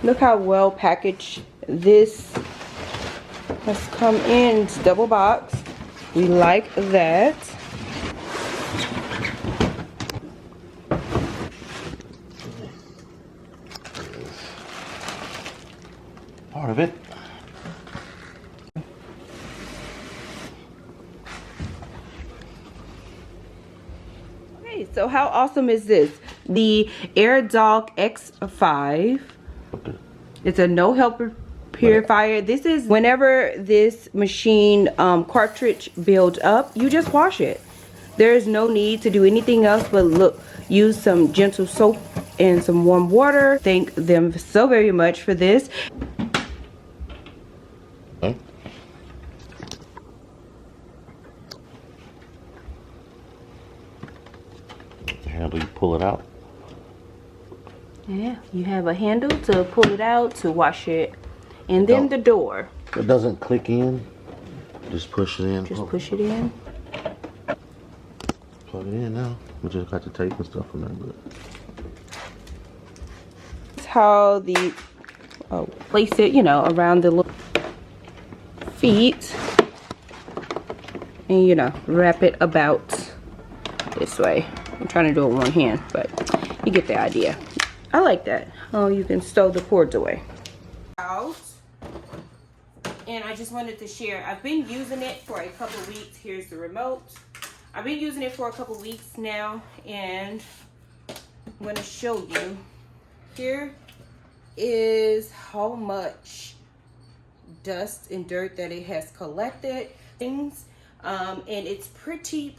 Look how well packaged this has come in. It's double box. We like that. Part of it. Okay, so how awesome is this? The AirDock X5. Okay. It's a no helper purifier. This is whenever this machine cartridge builds up, you just wash it. There is no need to do anything else but look, use some gentle soap and some warm water. Thank them so very much for this. Okay. Handle, you pull it out. Yeah, you have a handle to pull it out, to wash it, and then the door. It doesn't click in. Just push it in. Just push it in. Plug it in now. We just got the tape and stuff on there, but That's how the place it, you know, around the little feet, and you know, wrap it about this way. I'm trying to do it with one hand, but you get the idea. I like that. Oh, you can stow the cords away. Out. And I just wanted to share. I've been using it for a couple weeks. Here's the remote. I've been using it for a couple weeks now, and I'm going to show you. Here is how much dust and dirt that it has collected. Things. And it's pretty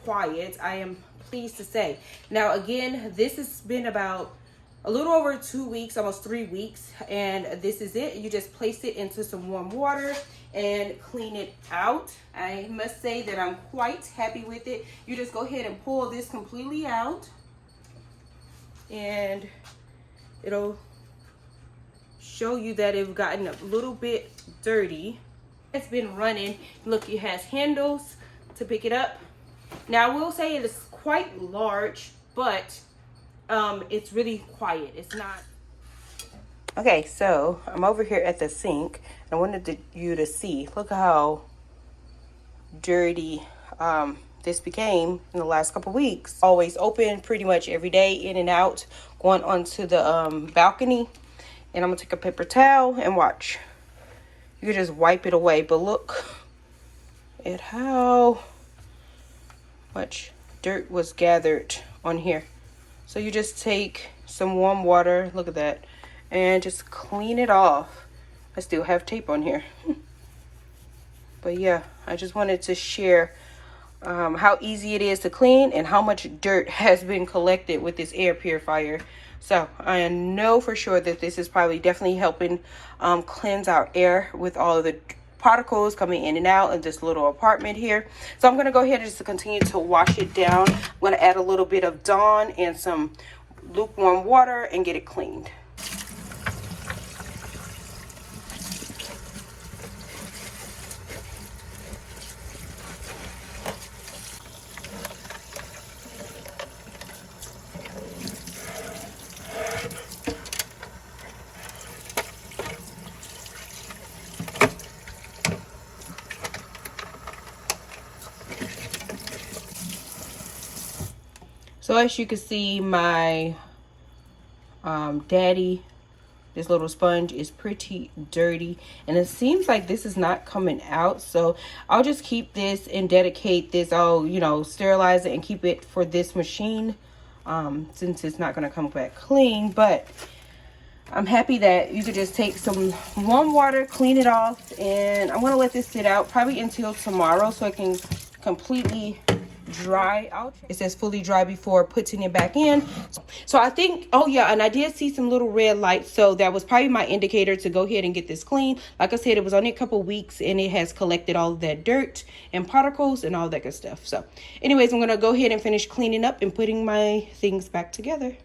quiet, I am pleased to say. Now again, this has been about a little over 2 weeks, almost 3 weeks, and this is it. You just place it into some warm water and clean it out. I must say that I'm quite happy with it. You just go ahead and pull this completely out, and it'll show you that it's gotten a little bit dirty. It's been running. Look, it has handles to pick it up. Now I will say it is quite large, but it's really quiet. It's not. Okay, so I'm over here at the sink. I wanted you to see. Look how dirty this became in the last couple weeks. Always open pretty much every day, in and out, going onto the balcony. And I'm gonna take a paper towel and watch. You can just wipe it away, but look at how much dirt was gathered on here. So you just take some warm water, look at that, and just clean it off. I still have tape on here. But yeah, I just wanted to share how easy it is to clean and how much dirt has been collected with this air purifier. So I know for sure that this is probably definitely helping cleanse our air with all of the particles coming in and out of this little apartment here. So I'm going to go ahead and just continue to wash it down. I'm going to add a little bit of Dawn and some lukewarm water and get it cleaned. So as you can see, my daddy, this little sponge is pretty dirty, and it seems like this is not coming out. So I'll just keep this and dedicate this. I'll, you know, sterilize it and keep it for this machine since it's not going to come back clean. But I'm happy that you could just take some warm water, clean it off, and I'm going to let this sit out probably until tomorrow so it can completely dry out. It says fully dry before putting it back in. So I think, oh yeah, and I did see some little red lights, so that was probably my indicator to go ahead and get this clean. Like I said, it was only a couple weeks and it has collected all of that dirt and particles and all that good stuff. So anyways, I'm gonna go ahead and finish cleaning up and putting my things back together.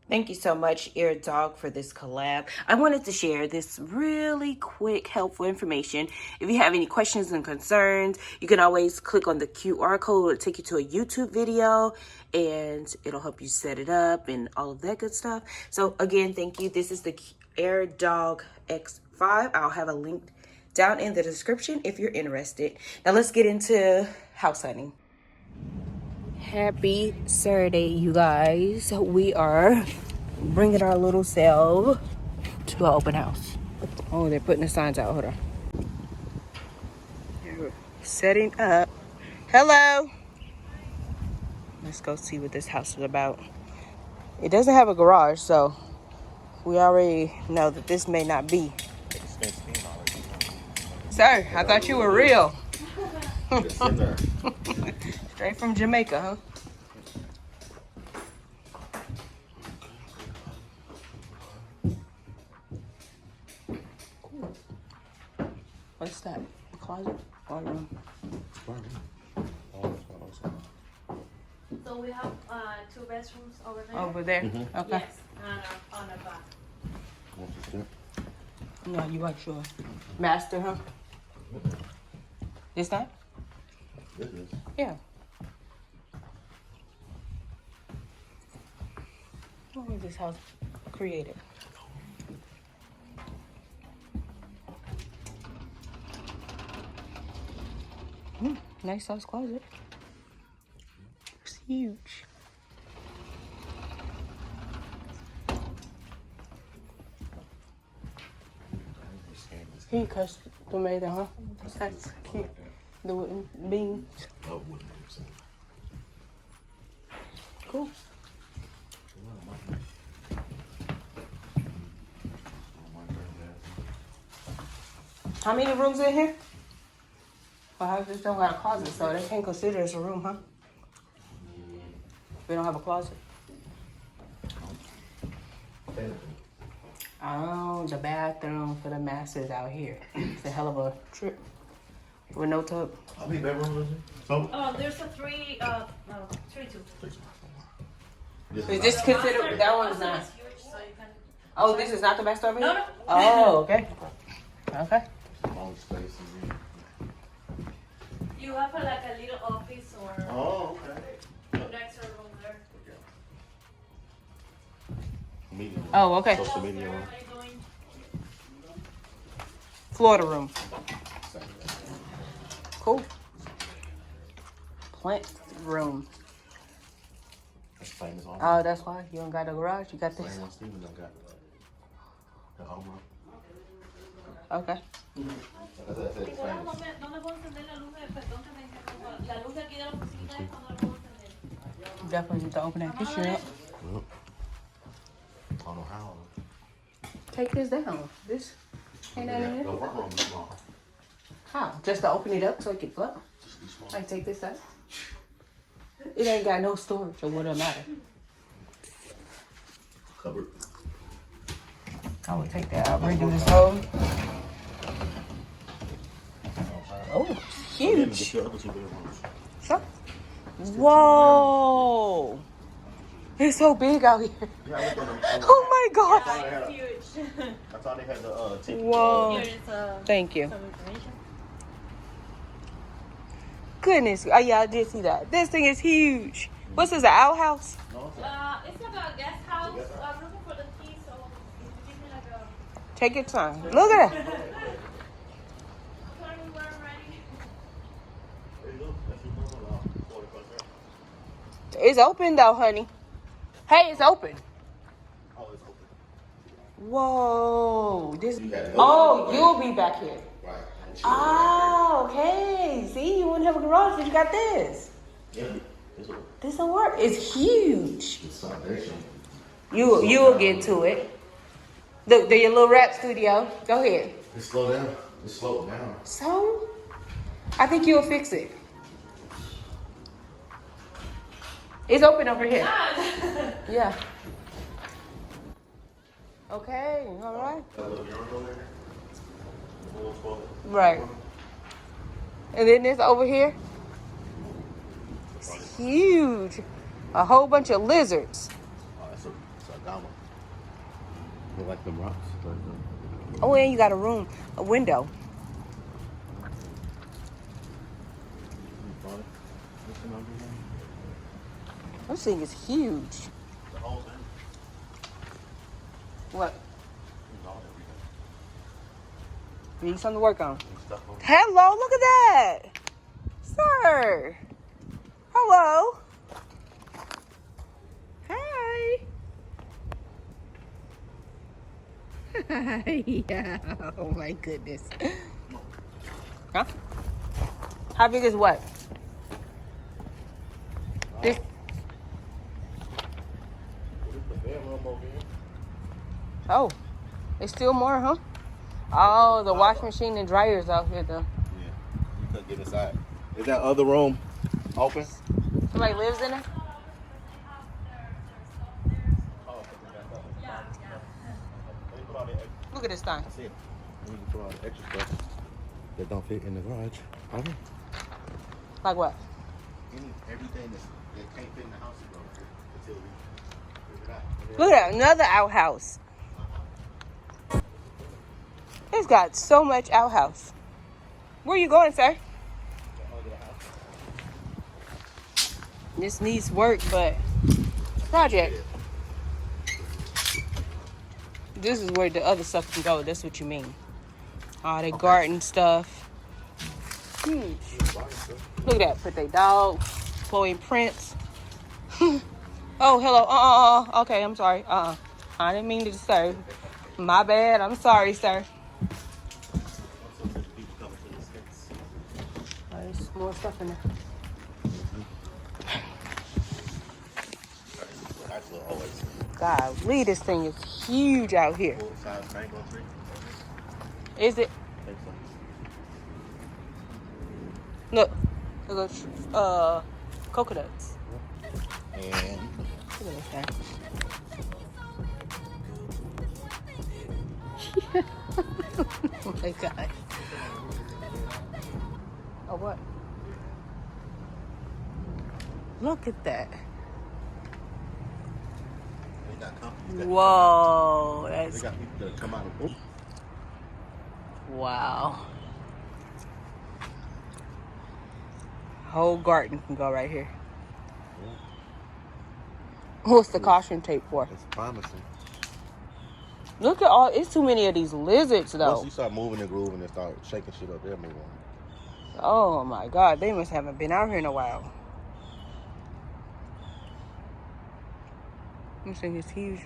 Thank you so much, Air Dog, for this collab. I wanted to share this really quick, helpful information. If you have any questions and concerns, you can always click on the QR code. It'll take you to a YouTube video, and it'll help you set it up and all of that good stuff. So, again, thank you. This is the Air Dog X5. I'll have a link down in the description if you're interested. Now, let's get into house hunting. Happy Saturday, you guys. We are bringing our little self to an open house. Oh, they're putting the signs out. Hold on. They're setting up. Hello. Let's go see what this house is about. It doesn't have a garage, so we already know that this may not be. Sir, I thought you were real. Straight from Jamaica, huh? Cool. What's that? A closet or a room? So we have 2 bedrooms over there. Over there? Mm-hmm. Okay. Yes, and on the back. No, you weren't sure. Master, huh? This that? This is. Yeah. When was this house created? Nice size closet. It's huge. He custom-made, huh? That's cute. The wooden beams. Oh, wooden beams. Cool. How many rooms in here? Well, houses don't have a closet, so they can't consider it a room, huh? We don't have a closet. Oh, the bathroom for the masses out here. It's a hell of a trip. With no tub. How many bedrooms is it? So? Oh, there's a 3, 2. Is this considered, that one's not. It's huge, so you can. Oh, this is not the master over here? No. Oh, okay. Okay. Long spaces. You have like a little office or Oh, okay. an extra room there. Media. Oh, okay. Social media. What are you doing? Florida room. Cool. Plant room. That's famous on. Oh, that's why you don't got a garage. You got this. Same one Steven done got. The home run. Okay. That's famous. No me puedo encender la luz perdón que me interrumpa. La luz de aquí de la oficina es cuando la puedo encender. Definitely need to open that picture up. Yep. I don't know how. Take this down. This ain't that in The here? front room is small. How? Just to open it up so it can flow? Just be small. Like take this out. It ain't got no storage, so what does it matter? Cupboard. I would take that out. Redo this whole. Oh, Get huge. your other 2 bedrooms. Sure. Whoa. It's so big out here. Yeah, I looked at them. Oh my God. It's huge. I thought they had the ticket. Whoa. Here is Thank you. some information. Goodness. Oh, yeah, I did see that. This thing is huge. What's this, an outhouse? No, It's like a guest house. I'm looking for the key, so if you give me like a. Take your time. Look at that. Tell me where I'm ready. there you go. That's your normal 40 plus there. It's open though, honey. Hey, it's open. Oh, it's open. Whoa. This. You got it. Oh, you'll be back here. Right. Oh, okay. See, you wouldn't have a garage, but you got this. Yeah. It's open. This will work. It's huge. It's foundation. You'll get to it. Look, there's your little rap studio. Go ahead. It's slow down. It's slowed down. So, I think you'll fix it. It's open over here. Yeah. Okay, all right. That little urinal there. The little toilet. Right. And then this over here. It's huge. A whole bunch of lizards. Oh, that's a That one. Look like them rocks. Oh, and you got a room, a window. This thing is huge. The whole thing. What? It's all everything. You need something to work on. And stuff on it. Hello, look at that. Sir. Hello. Hi. Yeah. Oh my goodness. Huh? How big is what? This. The bedroom over here. Oh, it's still more, huh? Oh, the washing machine and dryers out here, though. Yeah, you couldn't get inside. Is that other room open? Somebody lives in it? Oh, they put all the extra. Look at this thing. I see it. You can put all the extra stuff that don't fit in the garage. Okay. Like what? Everything that can't fit in the house is going to until we figure it out. Look at that, another outhouse. It's got so much outhouse. Where you going, sir? This needs work, but project. This is where the other stuff can go. That's what you mean. All the garden stuff. Huge. Look at that. Put their dog, Chloe and Prince. Oh, hello. Okay, I'm sorry. I didn't mean to disturb. My bad. I'm sorry, sir. Oh, there's more stuff in there. Golly, this thing is huge out here. Full-size mango tree. Is it? I think so. Look. Look at coconuts. And Look at this thing. Oh my God. Oh, what? Look at that. they got companies. Whoa. They That's got people that come out of. wow. Whole garden can go right here. What's the caution tape for? It's promising. Look at all. It's too many of these lizards, Once though. you start moving and grooving and start shaking shit up, they'll move on. Oh my God, they must haven't been out here in a while. This thing is huge.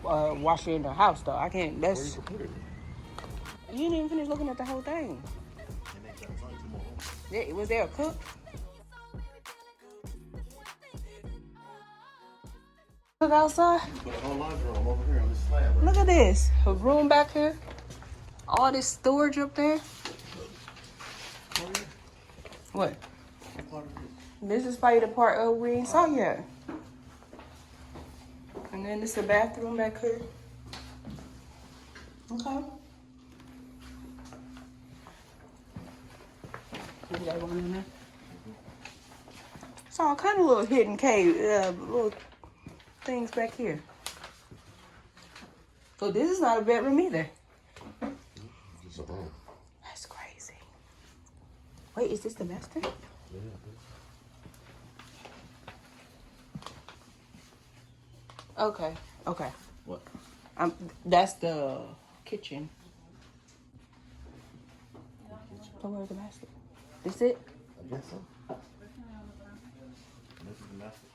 Wash it in the house, though. I can't. Where That's. you can put it? You didn't even finish looking at the whole thing. And they got two more rooms. Yeah, was there a cook? Look outside. Put a whole laundry room over here on this slab. Right? Look at this. A room back here. All this storage up there. What? This is probably the part we ain't saw yet. And then this is a bathroom back here. Okay. Maybe that one in there. It's all kind of little hidden cave, little things back here. So this is not a bedroom either. It's a room. That's crazy. Wait, is this the master? Yeah. Okay. What? That's the kitchen. So where's the master? This it? I guess so. This is the master.